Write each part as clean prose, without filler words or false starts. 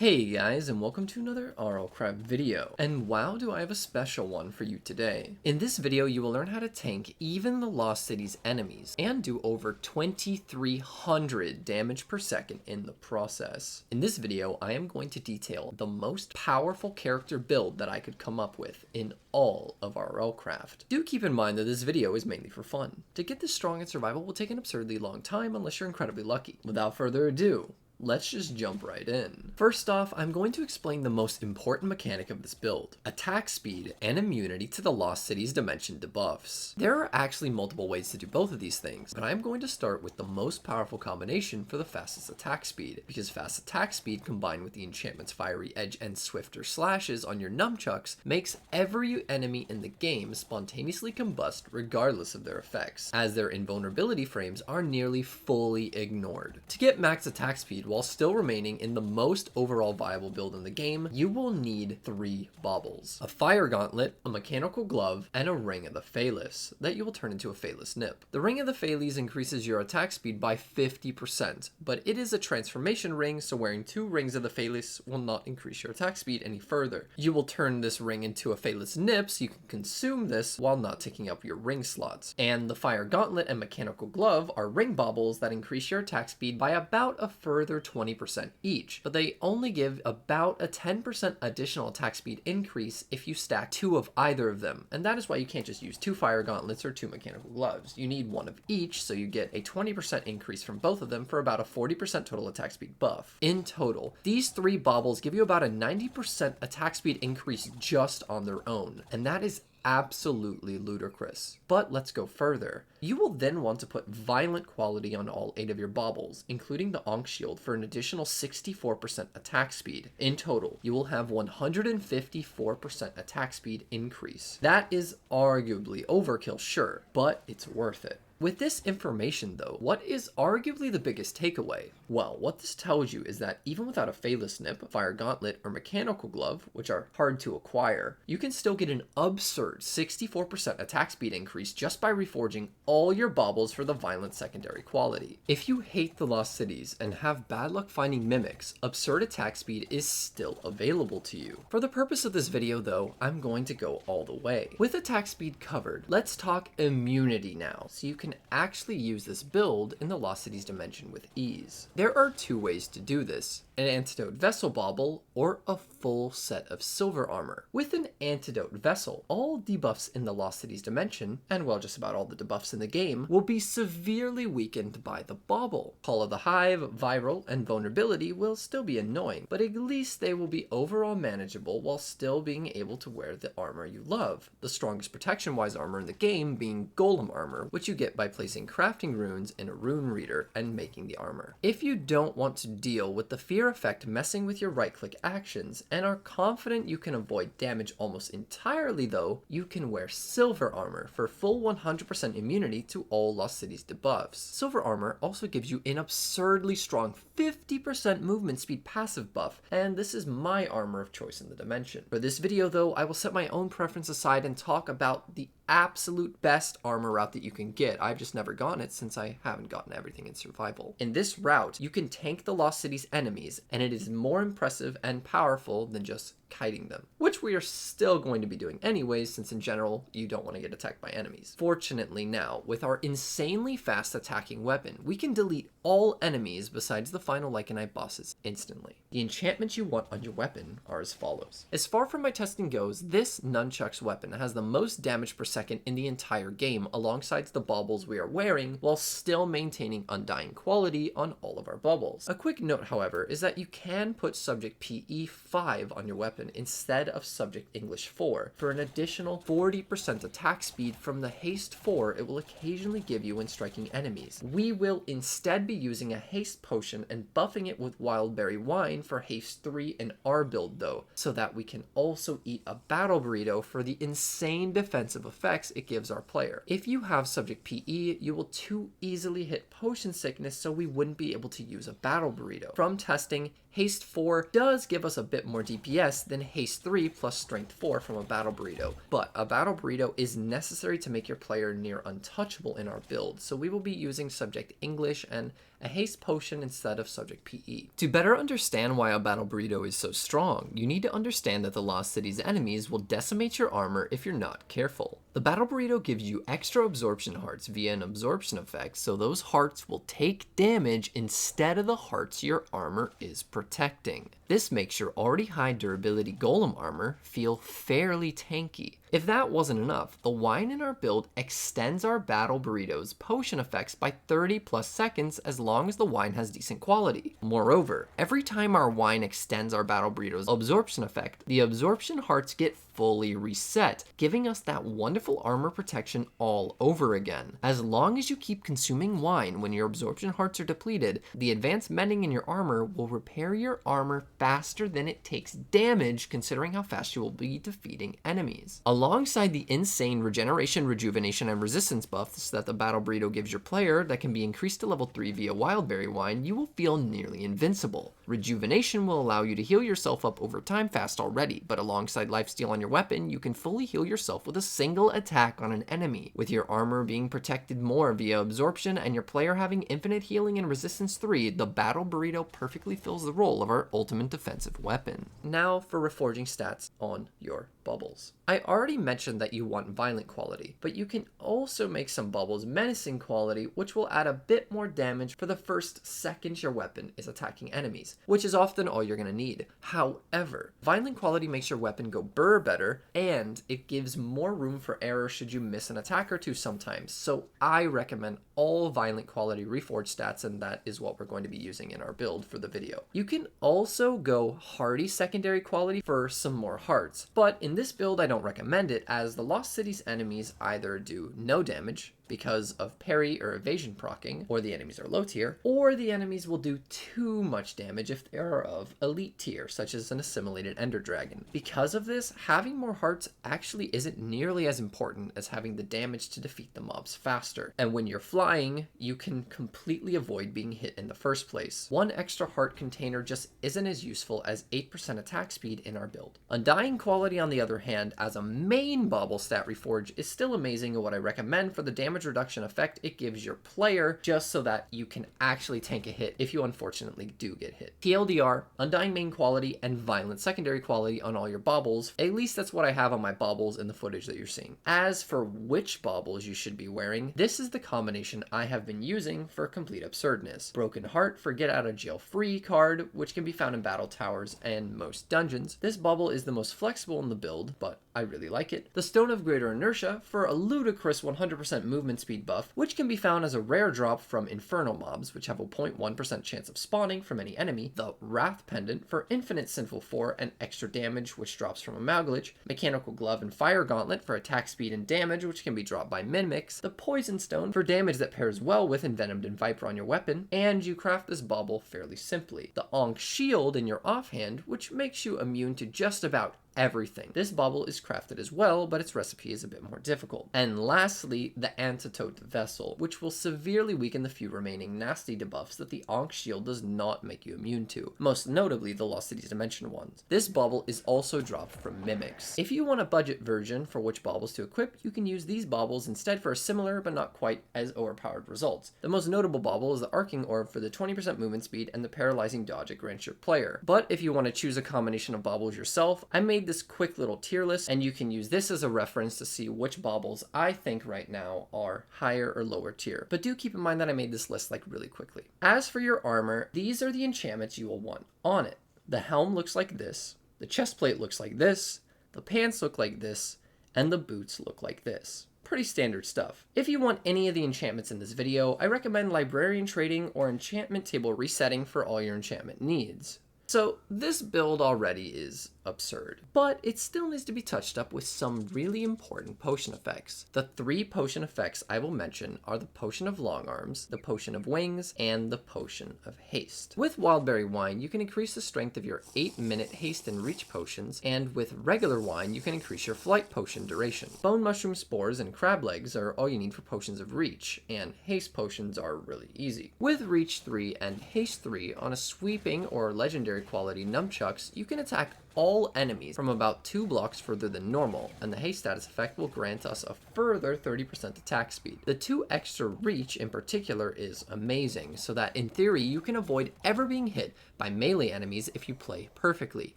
Hey guys, and welcome to another RLCraft video. And wow, do I have a special one for you today. In this video, you will learn how to tank even the Lost City's enemies and do over 2300 damage per second in the process. In this video, I am going to detail the most powerful character build that I could come up with in all of RLCraft. Do keep in mind that this video is mainly for fun. To get this strong in survival will take an absurdly long time unless you're incredibly lucky. Without further ado, let's just jump right in. First off, I'm going to explain the most important mechanic of this build: attack speed and immunity to the Lost City's dimension debuffs. There are actually multiple ways to do both of these things, but I'm going to start with the most powerful combination for the fastest attack speed, because fast attack speed combined with the enchantment's fiery edge and swifter slashes on your nunchucks makes every enemy in the game spontaneously combust regardless of their effects, as their invulnerability frames are nearly fully ignored. To get max attack speed while still remaining in the most overall viable build in the game, you will need 3 baubles: a fire gauntlet, a mechanical glove, and a ring of the Phalis that you will turn into a Phalis nip. The ring of the Phalis increases your attack speed by 50%, but it is a transformation ring, so wearing 2 rings of the Phalis will not increase your attack speed any further. You will turn this ring into a Phalis nip so you can consume this while not taking up your ring slots. And the fire gauntlet and mechanical glove are ring baubles that increase your attack speed by about a further 20% each, but they only give about a 10% additional attack speed increase if you stack 2 of either of them, and that is why you can't just use 2 fire gauntlets or 2 mechanical gloves. You need 1 of each, so you get a 20% increase from both of them for about a 40% total attack speed buff. In total, these 3 baubles give you about a 90% attack speed increase just on their own, and that is absolutely ludicrous. But let's go further. You will then want to put violent quality on all 8 of your baubles, including the Ankh shield for an additional 64% attack speed. In total, you will have 154% attack speed increase. That is arguably overkill, sure, but it's worth it. With this information though, what is arguably the biggest takeaway? Well, what this tells you is that even without a Phalis nip, fire gauntlet, or mechanical glove, which are hard to acquire, you can still get an absurd 64% attack speed increase just by reforging all your baubles for the violent secondary quality. If you hate the Lost Cities and have bad luck finding mimics, absurd attack speed is still available to you. For the purpose of this video though, I'm going to go all the way. With attack speed covered, let's talk immunity now, so you can actually use this build in the Lost Cities dimension with ease. There are 2 ways to do this: an antidote vessel bauble or a full set of silver armor. With an antidote vessel, all debuffs in the Lost Cities dimension, and well, just about all the debuffs in the game, will be severely weakened by the bauble. Call of the Hive, viral, and vulnerability will still be annoying, but at least they will be overall manageable while still being able to wear the armor you love. The strongest protection-wise armor in the game being golem armor, which you get by placing crafting runes in a rune reader and making the armor. If you don't want to deal with the fear effect messing with your right-click actions and are confident you can avoid damage almost entirely though, you can wear silver armor for full 100% immunity to all Lost Cities debuffs. Silver armor also gives you an absurdly strong 50% movement speed passive buff, and this is my armor of choice in the dimension. For this video though, I will set my own preference aside and talk about the absolute best armor route that you can get. I've just never gotten it since I haven't gotten everything in survival. In this route, you can tank the Lost Cities enemies, and it is more impressive and powerful than just kiting them, which we are still going to be doing anyways, since in general you don't want to get attacked by enemies. Fortunately now, with our insanely fast attacking weapon, we can delete all enemies besides the final Lycanite bosses instantly. The enchantments you want on your weapon are as follows. As far from my testing goes, this Nunchucks weapon has the most damage per second in the entire game alongside the baubles we are wearing, while still maintaining undying quality on all of our baubles. A quick note however is that you can put subject PE 5 on your weapon instead of subject English 4 for an additional 40% attack speed from the haste 4 it will occasionally give you when striking enemies. We will instead be using a haste potion and buffing it with wildberry wine for haste 3 in our build though, so that we can also eat a battle burrito for the insane defensive effects it gives our player. If you have subject PE, you will too easily hit potion sickness, so we wouldn't be able to use a battle burrito. From testing, haste 4 does give us a bit more DPS than haste 3 plus strength 4 from a battle burrito, but a battle burrito is necessary to make your player near untouchable in our build, so we will be using subject English and a haste potion instead of subject PE. To better understand why a battle burrito is so strong, you need to understand that the Lost City's enemies will decimate your armor if you're not careful. The battle burrito gives you extra absorption hearts via an absorption effect, so those hearts will take damage instead of the hearts your armor is protecting. This makes your already high durability golem armor feel fairly tanky. If that wasn't enough, the wine in our build extends our battle burrito's potion effects by 30 plus seconds as long as the wine has decent quality. Moreover, every time our wine extends our battle burrito's absorption effect, the absorption hearts get fully reset, giving us that wonderful armor protection all over again. As long as you keep consuming wine when your absorption hearts are depleted, the advanced mending in your armor will repair your armor faster than it takes damage, considering how fast you will be defeating enemies. Alongside the insane regeneration, rejuvenation, and resistance buffs that the battle burrito gives your player that can be increased to level 3 via wildberry wine, you will feel nearly invincible. Rejuvenation will allow you to heal yourself up over time fast already, but alongside lifesteal on your weapon, you can fully heal yourself with a single attack on an enemy, with your armor being protected more via absorption and your player having infinite healing and resistance 3, the battle burrito perfectly fills the role of our ultimate defensive weapon. Now for reforging stats on your baubles. I already mentioned that you want violent quality, but you can also make some baubles menacing quality, which will add a bit more damage for the first second your weapon is attacking enemies, which is often all you're going to need. However, violent quality makes your weapon go burr better, and it gives more room for error should you miss an attack or two sometimes, so I recommend all violent quality reforged stats, and that is what we're going to be using in our build for the video. You can also go hardy secondary quality for some more hearts, but in this build I don't recommend it, as the Lost City's enemies either do no damage because of parry or evasion proccing, or the enemies are low tier, or the enemies will do too much damage if they are of elite tier, such as an assimilated ender dragon. Because of this, having more hearts actually isn't nearly as important as having the damage to defeat the mobs faster. And when you're flying, you can completely avoid being hit in the first place. One extra heart container just isn't as useful as 8% attack speed in our build. Undying quality, on the other hand, as a main bauble stat reforge, is still amazing and what I recommend for the damage reduction effect it gives your player, just so that you can actually tank a hit if you unfortunately do get hit. TLDR, undying main quality, and violent secondary quality on all your baubles. At least that's what I have on my baubles in the footage that you're seeing. As for which baubles you should be wearing, this is the combination I have been using for complete absurdness. Broken Heart for get out of jail free card, which can be found in battle towers and most dungeons. This bauble is the most flexible in the build, but I really like it. The Stone of Greater Inertia for a ludicrous 100% movement speed buff, which can be found as a rare drop from Infernal mobs, which have a 0.1% chance of spawning from any enemy. The Wrath Pendant for infinite Sinful 4 and extra damage, which drops from Amalgalich. Mechanical Glove and Fire Gauntlet for attack speed and damage, which can be dropped by Mimics. The Poison Stone for damage that pairs well with Envenomed and Viper on your weapon. And you craft this bauble fairly simply. The Ankh Shield in your offhand, which makes you immune to just about everything. This bauble is crafted as well, but its recipe is a bit more difficult. And lastly, the Antidote Vessel, which will severely weaken the few remaining nasty debuffs that the Ankh Shield does not make you immune to, most notably the Lost Cities Dimension ones. This bauble is also dropped from Mimics. If you want a budget version for which baubles to equip, you can use these baubles instead for a similar but not quite as overpowered results. The most notable bauble is the Arcing Orb for the 20% movement speed and the paralyzing dodge it grants your player. But if you want to choose a combination of baubles yourself, I made this quick little tier list, and you can use this as a reference to see which baubles I think right now are higher or lower tier. But do keep in mind that I made this list like really quickly. As for your armor, these are the enchantments you will want on it. The helm looks like this, the chest plate looks like this, the pants look like this, and the boots look like this. Pretty standard stuff. If you want any of the enchantments in this video, I recommend librarian trading or enchantment table resetting for all your enchantment needs. So this build already is absurd, but it still needs to be touched up with some really important potion effects. The 3 potion effects I will mention are the Potion of Long Arms, the Potion of Wings, and the Potion of Haste. With Wildberry Wine, you can increase the strength of your 8-minute haste and reach potions, and with regular wine, you can increase your flight potion duration. Bone Mushroom Spores and Crab Legs are all you need for potions of reach, and haste potions are really easy. With Reach 3 and Haste 3 on a sweeping or legendary quality Nunchucks, you can attack all enemies from about 2 blocks further than normal, and the haste status effect will grant us a further 30% attack speed. The 2 extra reach in particular is amazing, so that in theory you can avoid ever being hit by melee enemies if you play perfectly.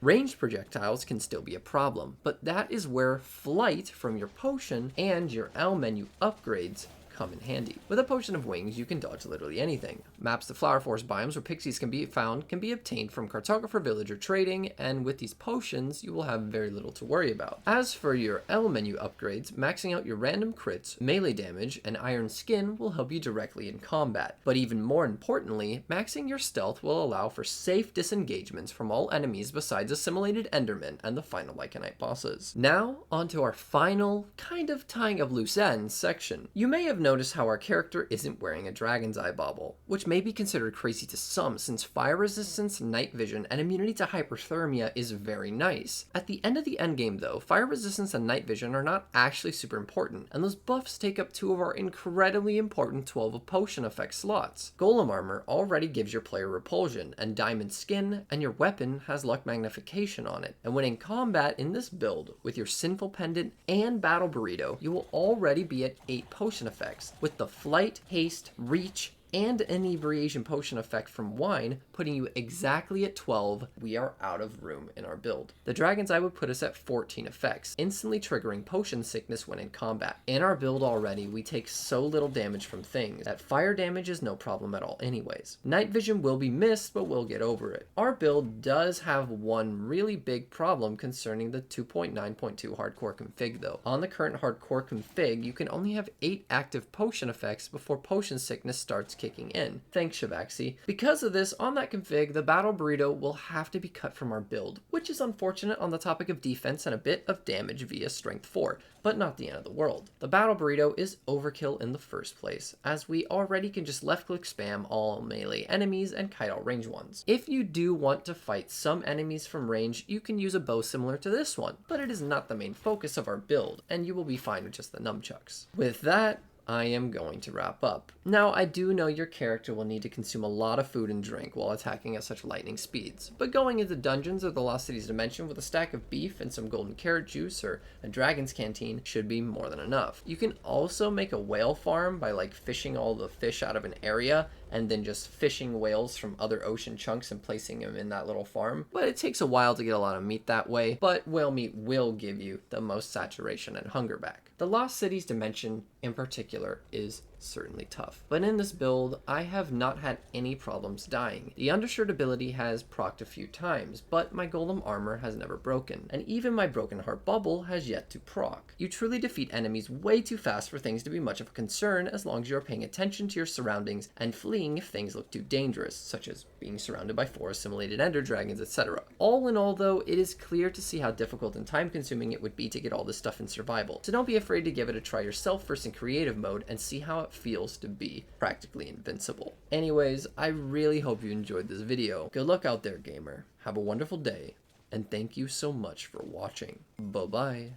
Ranged projectiles can still be a problem, but that is where flight from your potion and your L menu upgrades come in handy. With a potion of wings, you can dodge literally anything. Maps to flower forest biomes where pixies can be found can be obtained from cartographer, villager trading, and with these potions, you will have very little to worry about. As for your L menu upgrades, maxing out your random crits, melee damage, and iron skin will help you directly in combat. But even more importantly, maxing your stealth will allow for safe disengagements from all enemies besides assimilated endermen and the final Lycanite bosses. Now, onto our final, kind of tying up loose ends section. You may have notice how our character isn't wearing a dragon's eye bauble, which may be considered crazy to some since fire resistance, night vision, and immunity to hyperthermia is very nice. At the end of the endgame though, fire resistance and night vision are not actually super important, and those buffs take up 2 of our incredibly important 12 of potion effect slots. Golem armor already gives your player repulsion and diamond skin, and your weapon has luck magnification on it. And when in combat in this build, with your sinful pendant and battle burrito, you will already be at 8 potion effects. With the flight, haste, reach, and inebriation potion effect from wine, putting you exactly at 12, we are out of room in our build. The Dragon's Eye would put us at 14 effects, instantly triggering potion sickness when in combat. In our build already, we take so little damage from things that fire damage is no problem at all anyways. Night vision will be missed, but we'll get over it. Our build does have one really big problem concerning the 2.9.2 hardcore config though. On the current hardcore config, you can only have 8 active potion effects before potion sickness starts kicking in. Thanks, Shavaxi. Because of this, on that config, the battle burrito will have to be cut from our build, which is unfortunate on the topic of defense and a bit of damage via strength 4, but not the end of the world. The battle burrito is overkill in the first place, as we already can just left click spam all melee enemies and kite all range ones. If you do want to fight some enemies from range, you can use a bow similar to this one, but it is not the main focus of our build, and you will be fine with just the nunchucks. With that, I am going to wrap up. Now, I do know your character will need to consume a lot of food and drink while attacking at such lightning speeds, but going into dungeons or the Lost Cities dimension with a stack of beef and some golden carrot juice or a dragon's canteen should be more than enough. You can also make a whale farm by like fishing all the fish out of an area and then just fishing whales from other ocean chunks and placing them in that little farm. But it takes a while to get a lot of meat that way, but whale meat will give you the most saturation and hunger back. The Lost Cities dimension in particular is certainly tough, but in this build I have not had any problems dying. The undershirt ability has procced a few times, but my golem armor has never broken, and even my broken heart bubble has yet to proc. You truly defeat enemies way too fast for things to be much of a concern as long as you are paying attention to your surroundings and fleeing if things look too dangerous, such as being surrounded by 4 assimilated ender dragons, etc. All in all though, it is clear to see how difficult and time consuming it would be to get all this stuff in survival, so don't be afraid to give it a try yourself first in creative mode and see how it feels to be practically invincible. Anyways, I really hope you enjoyed this video. Good luck out there, gamer. Have a wonderful day, and thank you so much for watching. Bye-bye.